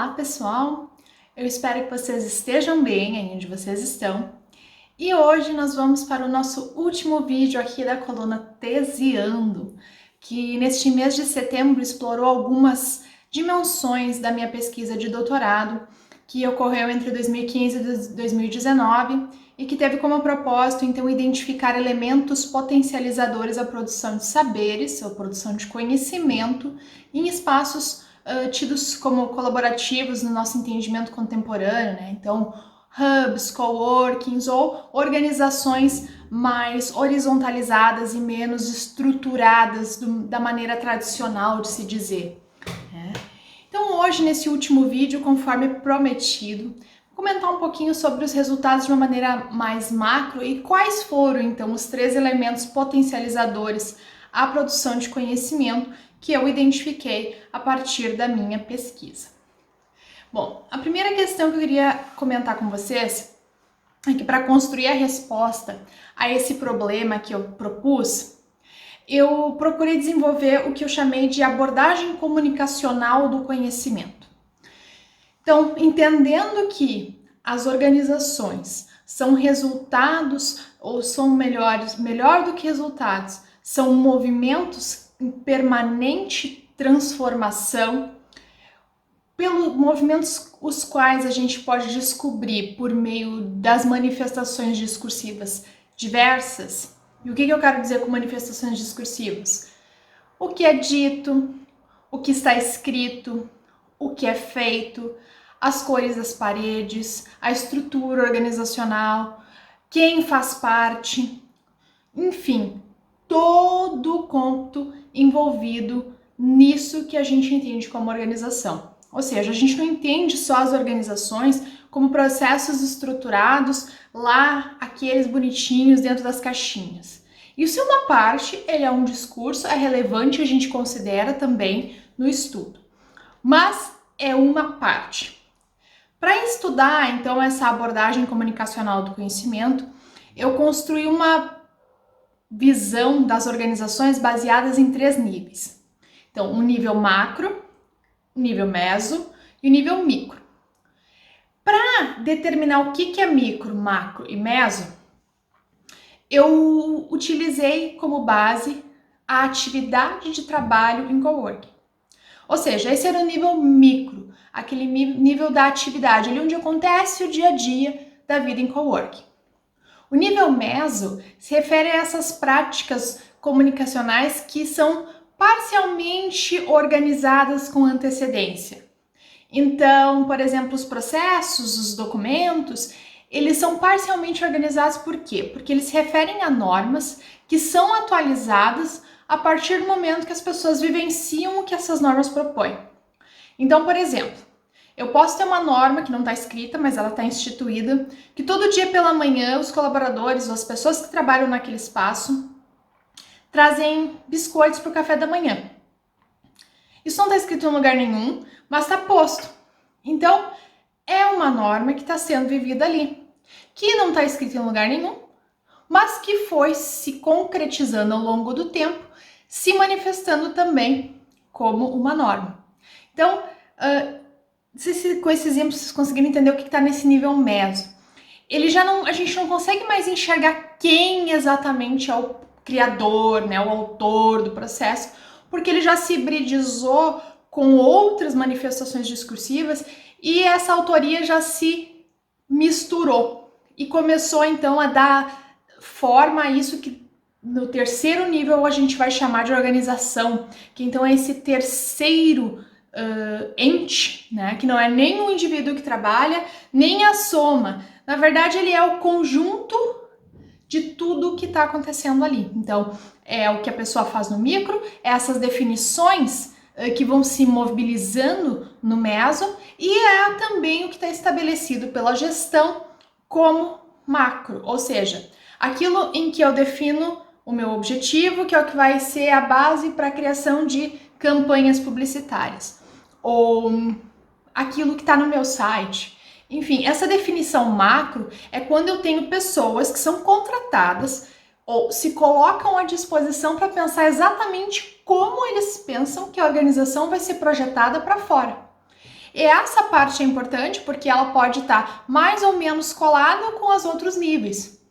Olá pessoal, eu espero que vocês estejam bem aí onde vocês estão. E hoje nós vamos para o nosso último vídeo aqui da coluna Tesiando, que neste mês de setembro explorou algumas dimensões da minha pesquisa de doutorado, que ocorreu entre 2015 e 2019 e que teve como propósito então identificar elementos potencializadores à produção de saberes, ou produção de conhecimento em espaços tidos como colaborativos no nosso entendimento contemporâneo, né? Então, hubs, coworkings ou organizações mais horizontalizadas e menos estruturadas da maneira tradicional de se dizer, né? Então, hoje, nesse último vídeo, conforme prometido, vou comentar um pouquinho sobre os resultados de uma maneira mais macro e quais foram, então, os 3 elementos potencializadores à produção de conhecimento que eu identifiquei a partir da minha pesquisa. Bom, a primeira questão que eu queria comentar com vocês é que para construir a resposta a esse problema que eu propus, eu procurei desenvolver o que eu chamei de abordagem comunicacional do conhecimento. Então, entendendo que as organizações são resultados, ou são melhor do que resultados, são movimentos em permanente transformação, pelos movimentos os quais a gente pode descobrir por meio das manifestações discursivas diversas. E o que eu quero dizer com manifestações discursivas? O que é dito, o que está escrito, o que é feito, as cores das paredes, a estrutura organizacional, quem faz parte, enfim, todo o cômputo envolvido nisso que a gente entende como organização. Ou seja, a gente não entende só as organizações como processos estruturados lá, aqueles bonitinhos dentro das caixinhas. Isso é uma parte, ele é um discurso, é relevante, a gente considera também no estudo. Mas é uma parte. Para estudar, então, essa abordagem comunicacional do conhecimento, eu construí uma visão das organizações baseadas em 3 níveis. Então, um nível macro, um nível meso e um nível micro. Para determinar o que é micro, macro e meso, eu utilizei como base a atividade de trabalho em coworking. Ou seja, esse era o nível micro, aquele nível da atividade, ali onde acontece o dia a dia da vida em coworking. O nível meso se refere a essas práticas comunicacionais que são parcialmente organizadas com antecedência. Então, por exemplo, os processos, os documentos, eles são parcialmente organizados por quê? Porque eles se referem a normas que são atualizadas a partir do momento que as pessoas vivenciam o que essas normas propõem. Então, por exemplo, eu posso ter uma norma que não está escrita, mas ela está instituída, que todo dia pela manhã os colaboradores ou as pessoas que trabalham naquele espaço trazem biscoitos para o café da manhã. Isso não está escrito em lugar nenhum, mas está posto. Então, é uma norma que está sendo vivida ali, que não está escrita em lugar nenhum, mas que foi se concretizando ao longo do tempo, se manifestando também como uma norma. Então, com esse exemplo vocês conseguiram entender o que está nesse nível meso. A gente não consegue mais enxergar quem exatamente é o criador, né, o autor do processo, porque ele já se hibridizou com outras manifestações discursivas e essa autoria já se misturou e começou então a dar forma a isso que no terceiro nível a gente vai chamar de organização, que então é esse terceiro ente, né, que não é nem o indivíduo que trabalha, nem a soma. Na verdade, ele é o conjunto de tudo que está acontecendo ali. Então, é o que a pessoa faz no micro, é essas definições que vão se mobilizando no meso, e é também o que está estabelecido pela gestão como macro, ou seja, aquilo em que eu defino o meu objetivo, que é o que vai ser a base para a criação de campanhas publicitárias, ou aquilo que está no meu site. Enfim, essa definição macro é quando eu tenho pessoas que são contratadas ou se colocam à disposição para pensar exatamente como eles pensam que a organização vai ser projetada para fora. E essa parte é importante porque ela pode estar mais ou menos colada com os outros níveis.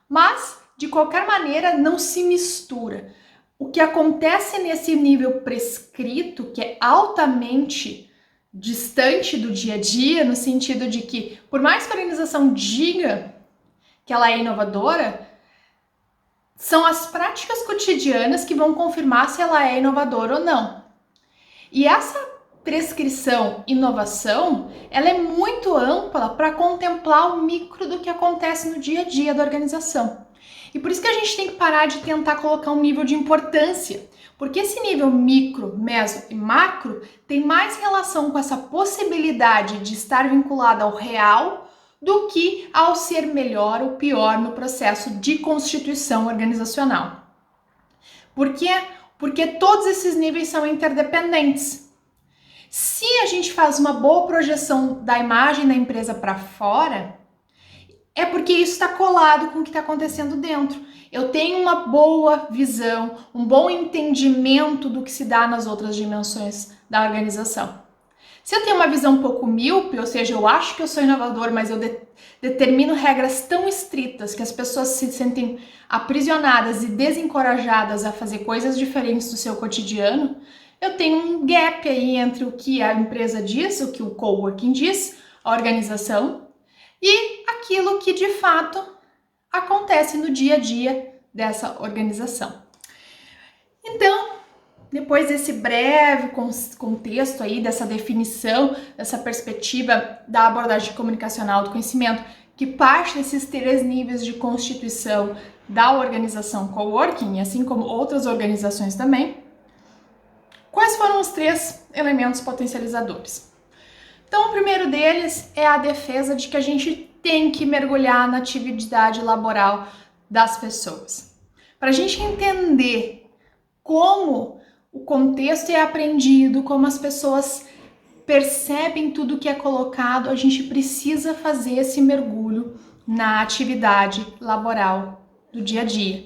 Mas, de qualquer maneira, não se mistura. O que acontece nesse nível prescrito, que é altamente distante do dia a dia, no sentido de que, por mais que a organização diga que ela é inovadora, são as práticas cotidianas que vão confirmar se ela é inovadora ou não. E essa prescrição inovação, ela é muito ampla para contemplar o micro do que acontece no dia a dia da organização. E por isso que a gente tem que parar de tentar colocar um nível de importância, porque esse nível micro, meso e macro tem mais relação com essa possibilidade de estar vinculado ao real do que ao ser melhor ou pior no processo de constituição organizacional. Por quê? Porque todos esses níveis são interdependentes. Se a gente faz uma boa projeção da imagem da empresa para fora, é porque isso está colado com o que está acontecendo dentro. Eu tenho uma boa visão, um bom entendimento do que se dá nas outras dimensões da organização. Se eu tenho uma visão um pouco míope, ou seja, eu acho que eu sou inovador, mas eu determino regras tão estritas que as pessoas se sentem aprisionadas e desencorajadas a fazer coisas diferentes do seu cotidiano, eu tenho um gap aí entre o que a empresa diz, o que o coworking diz, a organização, e aquilo que de fato acontece no dia a dia dessa organização. Então, depois desse breve contexto aí, dessa definição, dessa perspectiva da abordagem comunicacional do conhecimento, que parte desses 3 níveis de constituição da organização coworking, assim como outras organizações também, quais foram os 3 elementos potencializadores? Então, o primeiro deles é a defesa de que a gente tem que mergulhar na atividade laboral das pessoas. Para a gente entender como o contexto é aprendido, como as pessoas percebem tudo que é colocado, a gente precisa fazer esse mergulho na atividade laboral do dia a dia.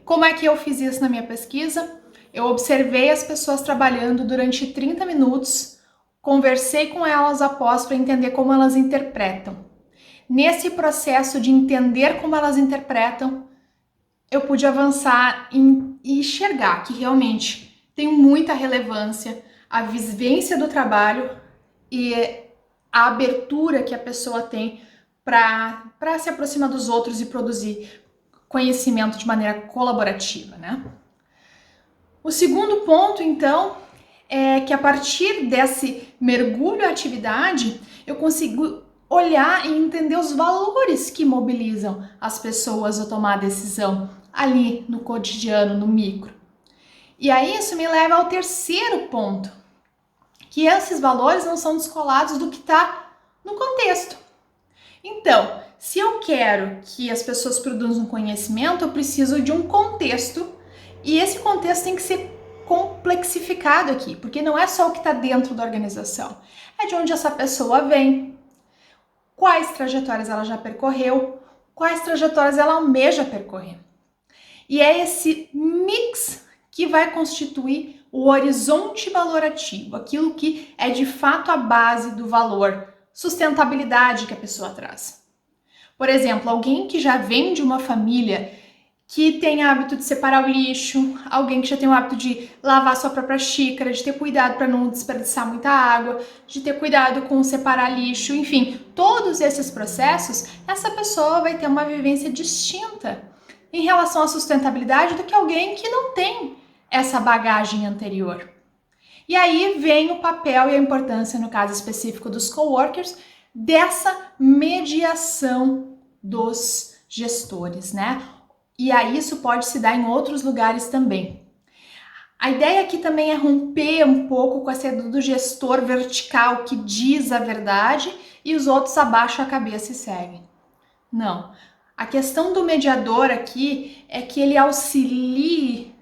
Como é que eu fiz isso na minha pesquisa? Eu observei as pessoas trabalhando durante 30 minutos, conversei com elas após para entender como elas interpretam. Nesse processo de entender como elas interpretam, eu pude avançar e enxergar que realmente tem muita relevância a vivência do trabalho e a abertura que a pessoa tem para se aproximar dos outros e produzir conhecimento de maneira colaborativa, né? O segundo ponto, então, é que a partir desse mergulho à atividade, eu consigo olhar e entender os valores que mobilizam as pessoas a tomar a decisão ali no cotidiano, no micro. E aí isso me leva ao terceiro ponto, que esses valores não são descolados do que está no contexto. Então, se eu quero que as pessoas produzam conhecimento, eu preciso de um contexto, e esse contexto tem que ser complexificado aqui, porque não é só o que está dentro da organização, é de onde essa pessoa vem, quais trajetórias ela já percorreu, quais trajetórias ela almeja percorrer. E é esse mix que vai constituir o horizonte valorativo, aquilo que é de fato a base do valor, sustentabilidade que a pessoa traz. Por exemplo, alguém que já vem de uma família que tem hábito de separar o lixo, alguém que já tem o hábito de lavar sua própria xícara, de ter cuidado para não desperdiçar muita água, de ter cuidado com separar lixo, enfim, todos esses processos, essa pessoa vai ter uma vivência distinta em relação à sustentabilidade do que alguém que não tem essa bagagem anterior. E aí vem o papel e a importância, no caso específico dos coworkers, dessa mediação dos gestores, né? E aí isso pode se dar em outros lugares também. A ideia aqui também é romper um pouco com essa ideia do gestor vertical que diz a verdade e os outros abaixam a cabeça e seguem. Não. A questão do mediador aqui é que ele auxilie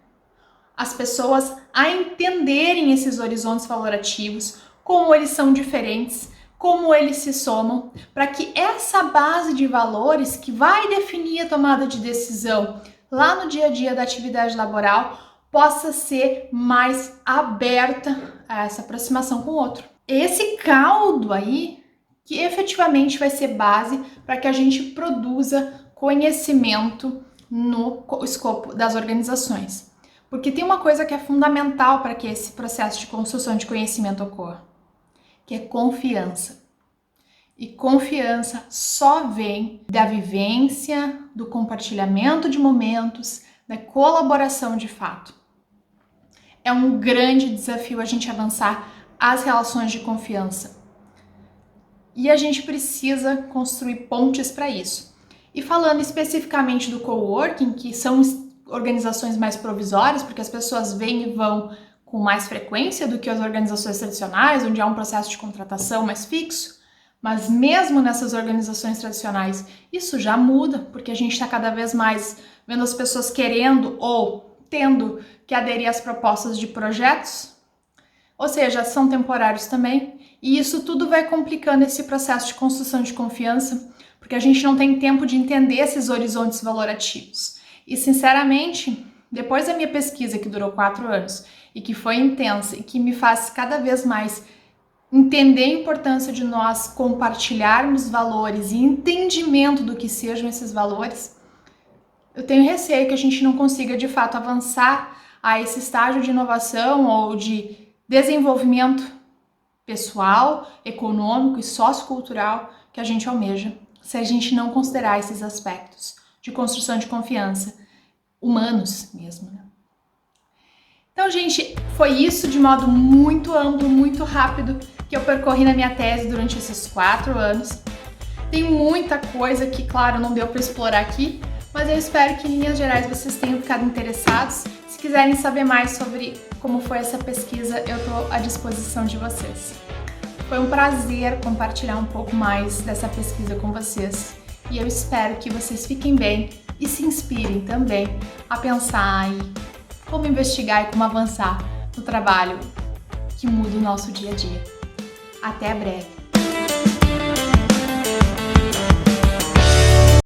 as pessoas a entenderem esses horizontes valorativos, como eles são diferentes, como eles se somam, para que essa base de valores que vai definir a tomada de decisão lá no dia a dia da atividade laboral possa ser mais aberta a essa aproximação com o outro. esse caldo aí que efetivamente vai ser base para que a gente produza conhecimento no escopo das organizações. Porque tem uma coisa que é fundamental para que esse processo de construção de conhecimento ocorra, que é confiança. E confiança só vem da vivência, do compartilhamento de momentos, da colaboração de fato. É um grande desafio a gente avançar as relações de confiança. E a gente precisa construir pontes para isso. E falando especificamente do coworking, que são organizações mais provisórias, porque as pessoas vêm e vão com mais frequência do que as organizações tradicionais, onde há um processo de contratação mais fixo, mas mesmo nessas organizações tradicionais, isso já muda, porque a gente está cada vez mais vendo as pessoas querendo ou tendo que aderir às propostas de projetos, ou seja, são temporários também, e isso tudo vai complicando esse processo de construção de confiança, porque a gente não tem tempo de entender esses horizontes valorativos. E sinceramente, depois da minha pesquisa, que durou 4 anos, e que foi intensa, e que me faz cada vez mais entender a importância de nós compartilharmos valores e entendimento do que sejam esses valores, eu tenho receio que a gente não consiga de fato avançar a esse estágio de inovação ou de desenvolvimento pessoal, econômico e sociocultural que a gente almeja, se a gente não considerar esses aspectos de construção de confiança, humanos mesmo, né? Então, gente, foi isso de modo muito amplo, muito rápido que eu percorri na minha tese durante esses 4 anos. Tem muita coisa que, claro, não deu para explorar aqui, mas eu espero que em linhas gerais vocês tenham ficado interessados. Se quiserem saber mais sobre como foi essa pesquisa, eu estou à disposição de vocês. Foi um prazer compartilhar um pouco mais dessa pesquisa com vocês e eu espero que vocês fiquem bem e se inspirem também a pensar em como investigar e como avançar no trabalho que muda o nosso dia a dia. Até breve!